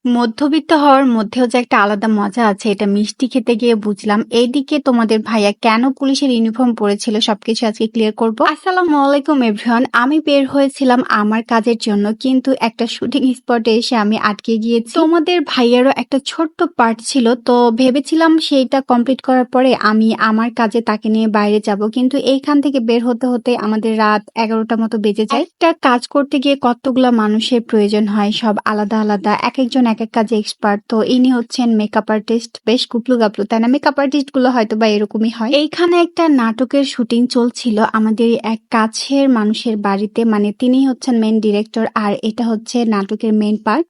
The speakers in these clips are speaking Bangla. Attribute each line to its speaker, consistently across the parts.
Speaker 1: মধ্যবিত্ত হওয়ার মধ্যেও যে একটা আলাদা মজা আছে এটা মিষ্টি খেতে গিয়ে বুঝলাম। এইদিকে তোমাদের ভাইয়া কেন পুলিশের ইউনিফর্ম পরেছিল সবকিছু আজকে ক্লিয়ার করব। আসসালামু আলাইকুম এভরিওয়ান। আমি বের হয়েছিলাম আমার কাজের জন্য, কিন্তু একটা শুটিং স্পটে এসে আমি আটকে গিয়েছি। তোমাদের ভাইয়ারও একটা ছোট্ট পার্ট ছিল, তো ভেবেছিলাম সেইটা কমপ্লিট করার পরে আমি আমার কাজে তাকে নিয়ে বাইরে যাব, কিন্তু এইখান থেকে বের হতে হতে আমাদের রাত 11টা মতো বেজে যায়। একটা কাজ করতে গিয়ে কতগুলা মানুষের প্রয়োজন হয়, সব আলাদা আলাদা, এক একজন এক এক কাজে এক্সপার্ট। তো ইনি হচ্ছেন মেকআপ আর্টিস্ট, বেশ কুপলু গাপলু তাই না? মেকআপ আর্টিস্ট গুলো হয়তো বা এরকমই হয়। এইখানে একটা নাটকের শুটিং চলছিল আমাদের এক কাছের মানুষের বাড়িতে, মানে তিনি হচ্ছেন মেইন ডিরেক্টর আর এটা হচ্ছে নাটকের মেইন পার্ট।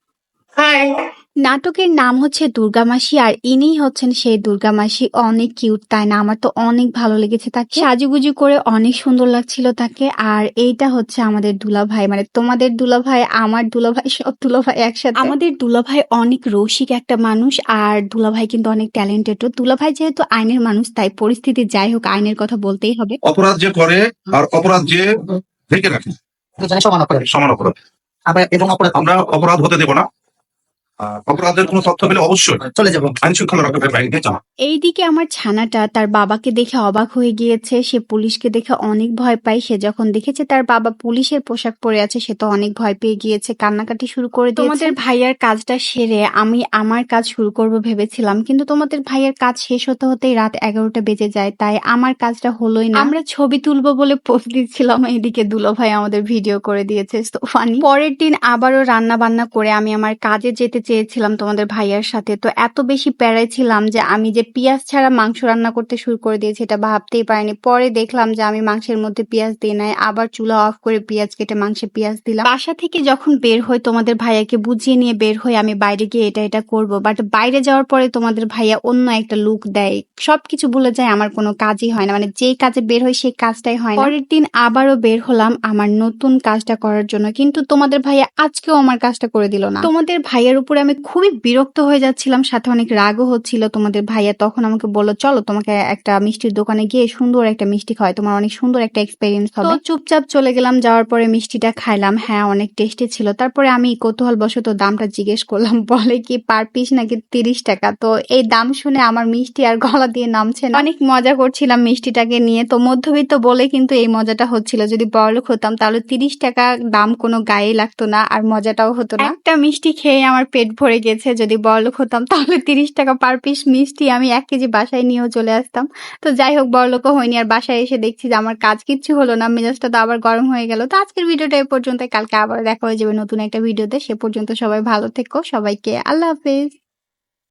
Speaker 1: নাটকের নাম হচ্ছে দুর্গামাসি আর ইনিই হচ্ছেন সেই দুর্গামাসি। অনেক কিউট তাই না? আমার তো অনেক ভালো লেগেছে তাকে, সাজুগুজু করে অনেক সুন্দর লাগছিল তাকে। আর এইটা হচ্ছে আমাদের দুলাভাই, মানে তোমাদের দুলাভাই, আমার দুলাভাই, সব দুলাভাই একসাথে। আমাদের দুলাভাই অনেক রসিক একটা মানুষ আর দুলাভাই কিন্তু অনেক ট্যালেন্টেডও। দুলাভাই যেহেতু আইনের মানুষ তাই পরিস্থিতি যাই হোক আইনের কথা বলতেই হবে।
Speaker 2: অপরাধ যে করে আর অপরাধ যে ঢেকে রাখে সমান অপরাধ। আমরা অপরাধ হতে দেব না। অপরাধের কোনো তথ্য পেলে অবশ্যই চলে যাবো আইন শৃঙ্খলা রক্ষা বাহিনীতে জানা।
Speaker 1: এইদিকে আমার ছানাটা তার বাবাকে দেখে অবাক হয়ে গিয়েছে। সে পুলিশকে দেখে অনেক ভয় পায়। সে যখন দেখেছে তার বাবা পুলিশের পোশাক পরে আছে সে তো অনেক ভয় পেয়ে গিয়েছে, কান্নাকাটি শুরু করে দিয়েছে। তোমাদের ভাইয়ার কাজটা সেরে আমি আমার কাজ শুরু করব ভেবেছিলাম, কিন্তু তোমাদের ভাইয়ার কাজ শেষ হতে হতেই রাত 11টা বেজে যায়, তাই আমার কাজটা হলোই না। আমরা ছবি তুলবো বলে পোস্ট দিচ্ছিলাম, এদিকে দুলো ভাই আমাদের ভিডিও করে দিয়েছে, তো ফানি। পরের দিন আবারও রান্না বান্না করে আমি আমার কাজে যেতে চেয়েছিলাম তোমাদের ভাইয়ার সাথে। তো এত বেশি প্যারায় ছিলাম যে আমি যে পেঁয়াজ ছাড়া মাংস রান্না করতে শুরু করে দিয়েছি এটা ভাবতেই পারিনি। পরে দেখলাম যে আমি মাংসের মধ্যে পেঁয়াজ দিই নাই, আবার চুলা অফ করে পেঁয়াজ কেটে মাংসে পেঁয়াজ দিলাম। বাসা থেকে যখন বের হই তোমাদের ভাইয়াকে বুঝিয়ে নিয়ে বের হই আমি বাইরে গিয়ে এটা করব, বাট বাইরে যাওয়ার পরে তোমাদের ভাইয়া অন্য একটা লুক দেয়, সবকিছু ভুলে যায়, আমার কোনো কাজই হয় না, মানে যেই কাজে বের হয় সেই কাজটাই হয় না। পরের দিন আবারও বের হলাম আমার নতুন কাজটা করার জন্য, কিন্তু তোমাদের ভাইয়া আজকেও আমার কাজটা করে দিল না। তোমাদের ভাইয়ার উপরে আমি খুবই বিরক্ত হয়ে যাচ্ছিলাম, সাথে অনেক রাগও হচ্ছিল। তোমাদের ভাইয়া তখন আমাকে বলল চলো তোমাকে একটা মিষ্টির দোকানে গিয়ে সুন্দর একটা মিষ্টি খাওয়াই, তোমার অনেক সুন্দর একটা এক্সপেরিয়েন্স হবে। তো চুপচাপ চলে গেলাম, যাওয়ার পরে মিষ্টিটা খাইলাম, হ্যাঁ অনেক টেস্টি ছিল। তারপরে আমি কৌতূহল বশত দামটা জিজ্ঞেস করলাম, বলে কি পার পিস নাকি 30 টাকা। তো এই দাম শুনে আমার মিষ্টি আর গলা দিয়ে নামছে না, অনেক মজা করছিলাম মিষ্টিটাকে নিয়ে। তো মধ্যবিত্ত বলে কিন্তু এই মজাটা হচ্ছিল, যদি বড়লোক হতাম তাহলে 30 টাকা দাম কোনো গায়ে লাগতো না আর মজাটাও হতো না। একটা মিষ্টি খেয়ে আমার পেট ভরে গেছে, যদি বড়লোক হতাম তাহলে 30 টাকা পার পিস মিষ্টি আমি 1 কেজি বাসায় নিয়েও চলে আসতাম। তো যাই হোক বড়লোকও হয়নি, আর বাসায় এসে দেখছি যে আমার কাজ কিচ্ছু হলো না, মেজাজটা তো আবার গরম হয়ে গেল। তো আজকের ভিডিওটা এ পর্যন্ত, কালকে আবার দেখা হয়ে যাবে নতুন একটা ভিডিওতে। সে পর্যন্ত সবাই ভালো থেকো, সবাইকে আল্লাহ হাফেজ।